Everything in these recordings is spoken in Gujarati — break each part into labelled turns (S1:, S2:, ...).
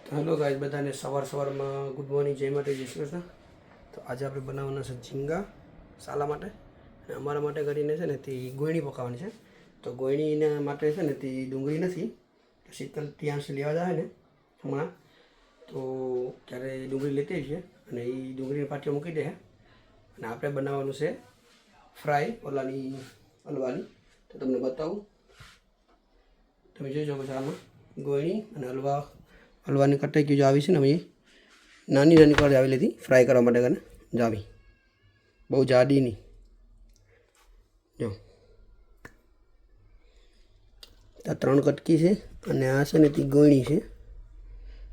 S1: હેલો ગાઈસ, બધાને સવારમાં ગુડ મોર્નિંગ, જય માટે, જય શ્રી કૃષ્ણ. તો આજે આપણે બનાવવાના છે ઝીંગા સાલા માટે, અને અમારા માટે કરીને છે ને તે ગોયણી પકાવવાની છે. તો ગોયણીના માટે છે ને તે ડુંગળી નથી, તો શીતલ ત્યાંથી લેવા જાય ને હમણાં, તો ત્યારે ડુંગળી લેતી છે અને એ ડુંગળીની પાટીઓ મૂકી દે. અને આપણે બનાવવાનું છે ફ્રાય હલવાની. તો તમને બતાવું, તમે જોઈ શકો છો આમાં ગોયણી અને હલવાની કટાઈ જો આવી છે ને, અમે નાની નાની કટાઈ આવેલી હતી ફ્રાય કરવા માટે કરીને જાવી, બહુ જાડી નહીં. જો આ 3 કટકી છે અને આ છે ને તે ગોયણી છે.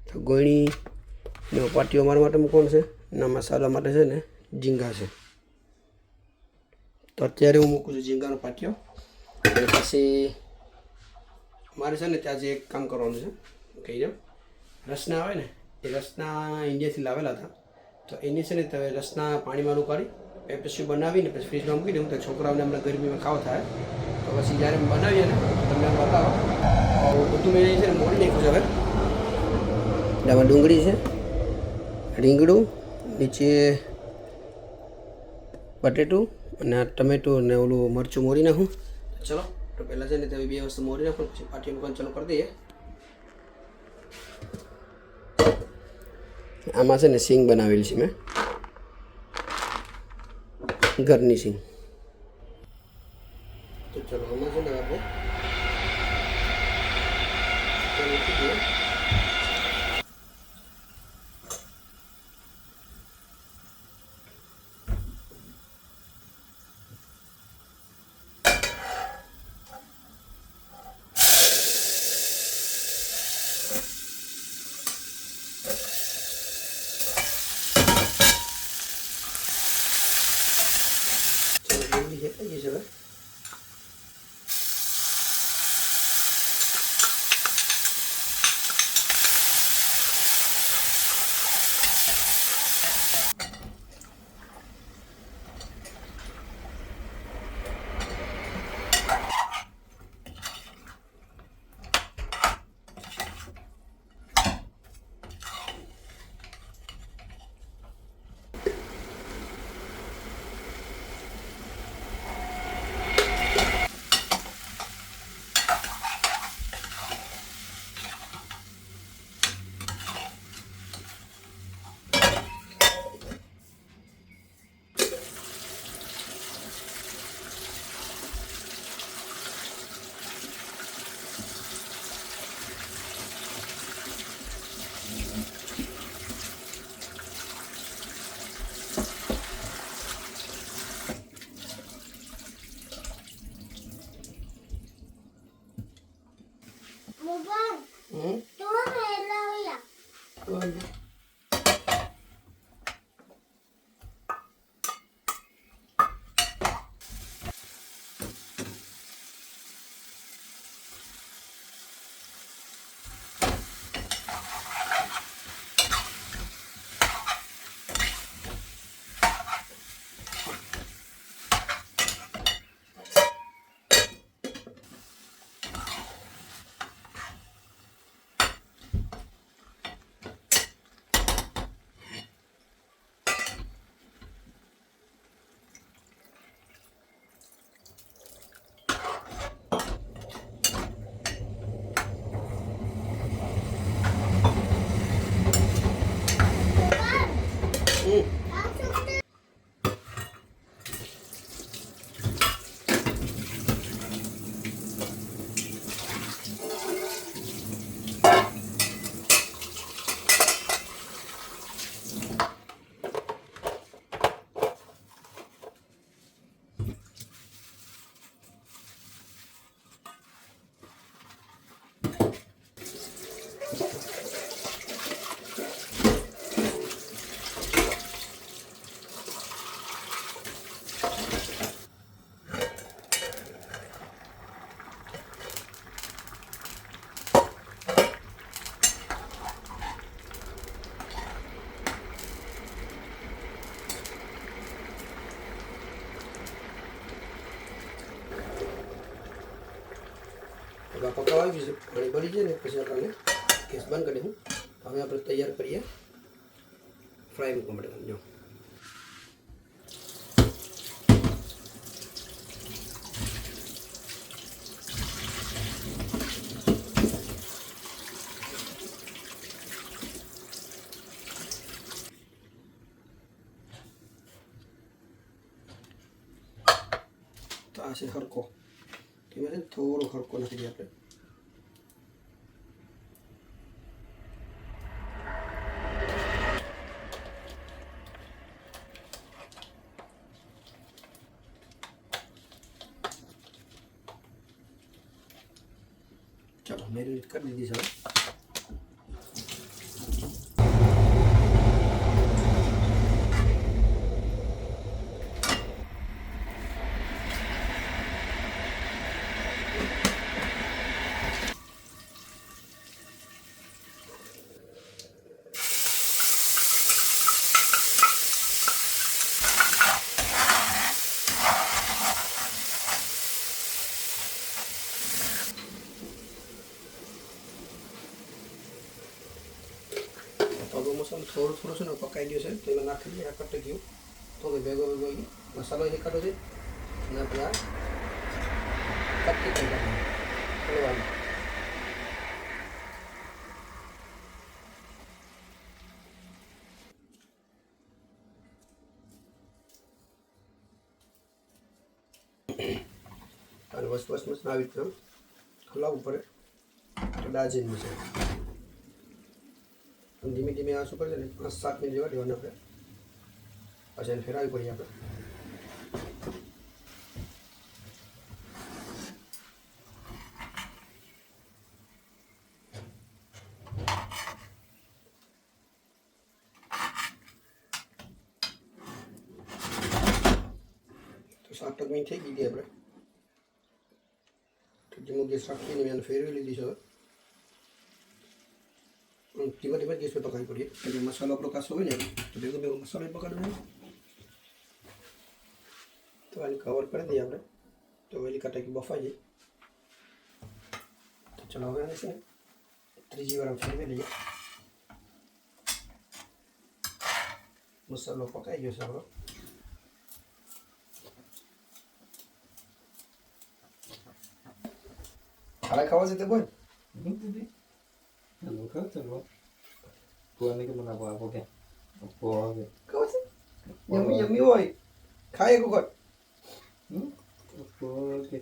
S1: તો ગોયણીનો પાટીઓ મારા માટે મૂકવાનો છે, ના મસાલા માટે છે ને ઝીંગા છે. તો અત્યારે હું મૂકું છું ઝીંગાનો પાટીઓ. અને પછી મારે છે ને ત્યાં જે એક કામ કરવાનું છે, કહી જાઓ. રસના આવે ને, એ રસના ઇન્ડિયાથી લાવેલા હતા. તો એની છે ને તમે રસના પાણીમાં ઉકાળી પછી બનાવીને પછી ફ્રીજમાં મૂકી દઉં, તો છોકરાઓને હમણાં ગરમીમાં ખાવા થાય. તો પછી જ્યારે બનાવીએ ને તો તમને બતાવો. બધું મેં છે ને મોડી નાખ્યું છે. હવે આમાં ડુંગળી છે, રીંગણું, નીચે બટેટું અને આ ટમેટું અને ઓલું મરચું મોરી નાખું. ચલો, તો પહેલાં છે ને તમે 2 વસ્તુ મોરી નાખું, પછી પાટી મૂકવાનું ચાલુ કરી દઈએ. આમાં છે ને સિંગ બનાવેલી છે મેં, ઘરની સિંગ. તો ચલો આમાં છે ને આપણે થઈ ગઈ છે. હવે પકાવવા આવી ગયું છે, પાણી બળી જાય ને પછી આપણને ગેસ બંધ કરી દઉં. હવે આપણે તૈયાર કરીએ ફ્રાય મૂકવા માટે. જો તો આ છે હરકો. ઠીક છે, થોડો હરકો નાખી દઈએ આપણે. ચાલો મેરિનેટ કરી દીધી છે. તો મસાલો થોડો છે ને પકાઈ ગયો છે તો એમાં નાખી દઈએ. આ કટ ગયું તો ભેગો મસાલો એ કાઢો છે અને આપણે આ કટકી કરી નાખીએ. અને વસ્તુ આવી રીતના હલાવવું પડે તો દાજીનું છે. ધીમે ધીમે આ શું કરે છે ને 5-7 મિનિટ જેવા દેવાના આપણે. પછી એને ફેરવવી પડીએ આપણે. તો 7 મિનિટ થઈ ગઈ હતી આપણે. તો ધીમો ગેસ રાખીને એને ફેરવી લીધી છે. ધીમે ધીમે ગેસ પર પકાવી પડીએ એટલે મસાલો આપણો કાસો હોય ને તો ભેગો મસાલો પકડવાનો. તો આને કવર કરી દઈએ આપણે તો વેલી કાંટા બફાઈ જાય. તો ચલો હવે આને છે ને ત્રીજી વાર ફેરવી લઈએ. મસાલો પકાઈ ગયો છે આપણો. હાલે ખાવા છે તે બોલ.
S2: Não canta, não. Pô, nem que mandar boa, porque. Pô,
S1: ખાવા છે યમી યમી હોય ખાય કોકટ.
S2: pô, que.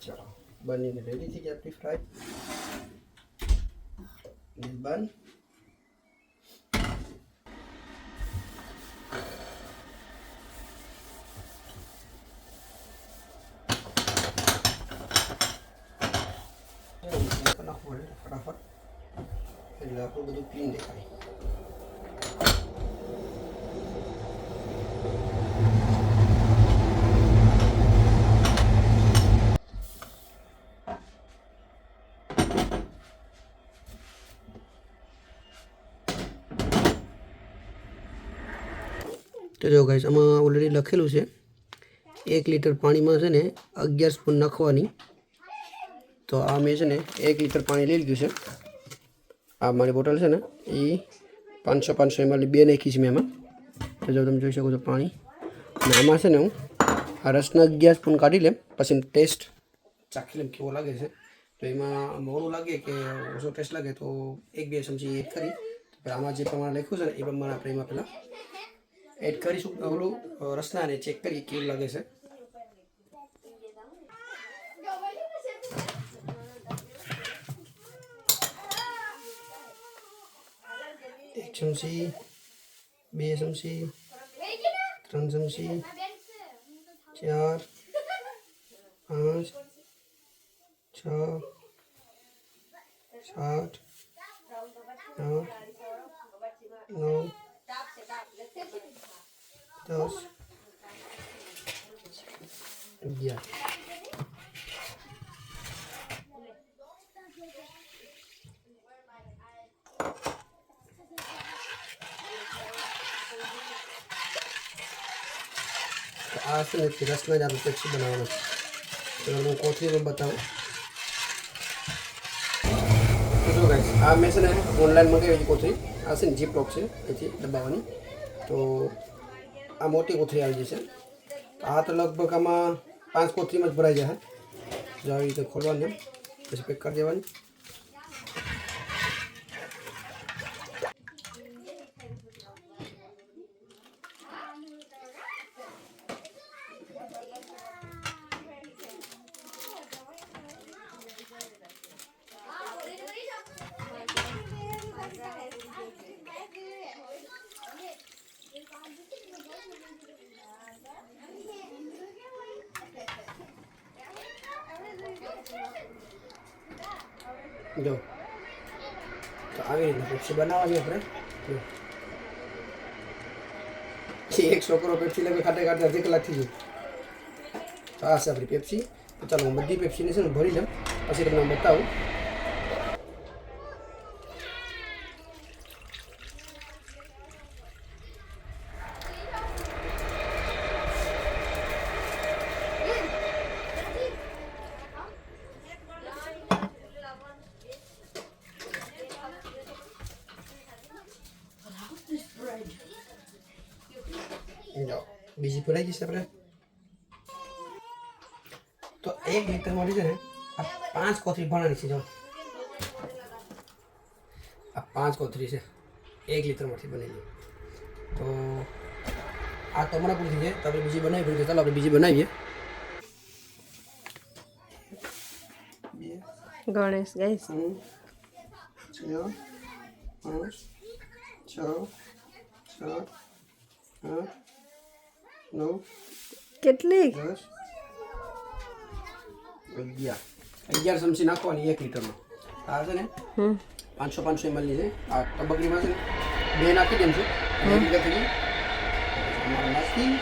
S1: ચાલો બનીને રેડી થઈ ગઈ આપણી ફ્રાય. બન ફટાફટ એટલે આપણું બધું ક્લીન દેખાય. તો જો ગાઈસ આમાં ઓલરેડી લખેલું છે 1 લીટર પાણીમાં છે ને 11 સ્પૂન નાખવાની. તો આ મેં છે ને 1 લીટર પાણી લઈ લીધું છે. આ મારી બોટલ છે ને એ 500 ml 2 નાખી છે મેં એમાં. તો જો તમે જોઈ શકો છો પાણી. અને આમાં છે ને હું આ રસના 11 સ્પૂન કાઢી લેમ પછી ટેસ્ટ ચાખી લેમ કેવો લાગે છે. તો એમાં મોડું લાગે કે ઓછો ટેસ્ટ લાગે તો 1-2 ચમચી એડ કરી આમાં જે પ્રમાણે લખ્યું છે ને એ પ્રમાણે આપણે એમાં પહેલાં એડ કરીશું ઓલું રસનાને ચેક કરીએ કેવું લાગે છે. એક ચમચી 2 ચમચી 3 ચમચી 4 5 6 7 8 9 10 11. આ છે ને રસના જ આપણે પછી બનાવવાનો છે. તો હું કોથળીમાં બતાવું. આ મેં છે ને ઓનલાઈન મંગાવી હતી કોથળી. આ છે ને જીપ લોક છે એથી દબાવવાની. તો આ મોટી કોથળી આવી જશે. આ તો લગભગ આમાં 5 કોથળીમાં જ ભરાઈ જાય. જો આવી રીતે ખોલવાની પછી પેક કરી દેવાની. જો તો આવી રીતે પેપ્સી બનાવવાની આપણે. એક છોકરો પેપ્સી લઈને ખાતે ખાતે અડધી કલાક થઈ ગઈ. તો આ છે આપણી પેપ્સી. તો ચાલો હું બધી પેપ્સીને છે ને ભરી લઉં પછી તમને બતાવું. બીજી ભરાઈ જશે આપણે. તો 1 લીટર માંથી છે ને આ 5 કોથળી ભરવાની છે. જો આ 5 કોથળી છે 1 લીટર માંથી બનેલી. તો આ તો હમણાં પૂરી થઈ જાય. તો આપણે બીજી બનાવી પડશે. ચાલો આપણે બીજી બનાવીએ.
S3: ગણેશ ગાઈસ
S1: 6 5 6 7 8 9
S3: કેટલી
S1: 10 11 ચમચી નાખવાની 1 લીટરમાં. આ છે ને 500 ml ની છે. આ ટબકડીમાં છે ને 2 નાખી દેમ છે. 1 લીટર થઈ ગઈ. નાખી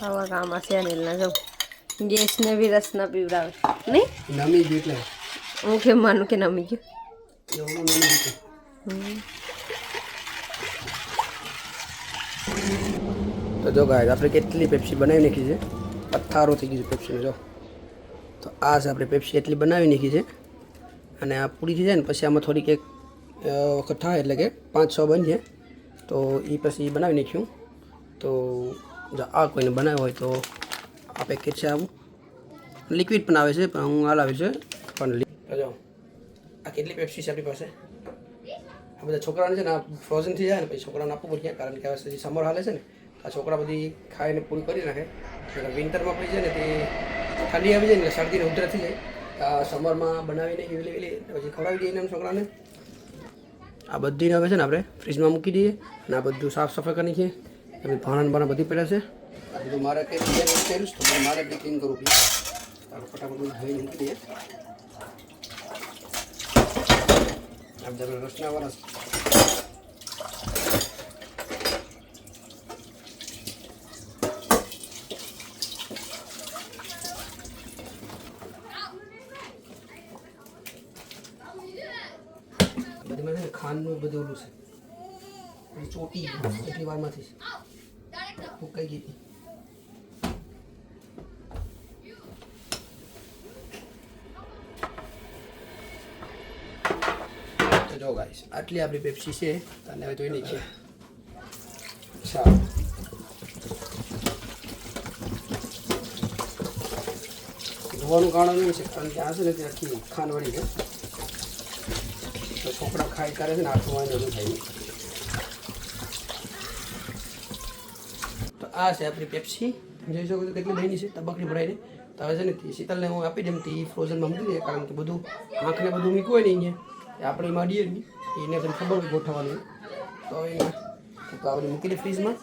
S3: આવા કામ હશે અનિલના. જો ગેસને બી રસ ના પીવડાવે નહીં.
S1: નમી ગયું એટલે
S3: હું કેમ માનું કે નમી ગયું.
S1: એવું નમી ગયું. તો જો ગાય આપણે કેટલી પેપ્સી બનાવી નાખી છે. પથ્થારો થઈ ગઈ છે પેપ્સીનો. જો તો આ છે આપણે પેપ્સી એટલી બનાવી નાખી છે. અને આ પૂરી થઈ જાય ને પછી આમાં થોડીક એક વખત થાય એટલે કે 5-6 બનશે. તો એ પછી બનાવી નાખ્યું. તો જો આ કોઈને બનાવ્યો હોય તો આ પેકેટ છે. આવું લિક્વિડ પણ આવે છે પણ હું હાલ આવે છે પણ જો આ કેટલી પેપ્સી છે આપણી પાસે. આ બધા છોકરાને છે ને આ ફ્રોઝન થઈ જાય ને પછી છોકરાને આપવું પડશે. કારણ કે હવે સમર હાલે છે ને આ છોકરા બધી ખાઈને પૂરી કરી નાખે. એટલે વિન્ટરમાં પછી છે ને તે ઠંડી આવી જાય ને શરદીને ઉધરસ થઈ જાય. આ સમરમાં બનાવીને વેલી પછી ખવડાવી દઈએ એમ છોકરાને. આ બધીને હવે છે ને આપણે ફ્રીજમાં મૂકી દઈએ. અને આ બધું સાફ સફાઈ કરી છે. હવે ભાણા બધી પડ્યા છે. આ બધું મારે કંઈ કર્યું તો મારે બી ક્લીન કરવું પડે. ફટાફટ બધું ધોઈને મૂકી દઈએ. આ બધા રસના વાળા બધીમાં છે ને ખાંડનું બધું ઓલું છે. ચોટી એટલી વારમાંથી ફૂંકાઈ ગઈ હતી. જો ગાઈસ આટલી આપણી પેપ્સી છે. અને હવે જોઈ નાખીએ. સારું ધોવાનું કારણ એવું છે કારણ કે આ છે ને તે આખી ખાંડવાળી છે. તો છોકરા ખાઈ કરે છે ને આખું વાંધો નહીં થાય. તો આ છે આપણી પેપ્સી. જોઈ શકો છો કેટલી બની છે તબકડી ભરાઈને. તો હવે છે ને શીતલને હું આપી દઉં તો એ ફ્રોઝનમાં મૂકી દે. કારણ કે બધું આંખને બધું મૂકવું હોય ને અહીંયા આપણે માંડીએ નહીં એને કંઈ ખબર હોય ગોઠવવાનું. તો એ આપણે મૂકી દે ફ્રીજમાં.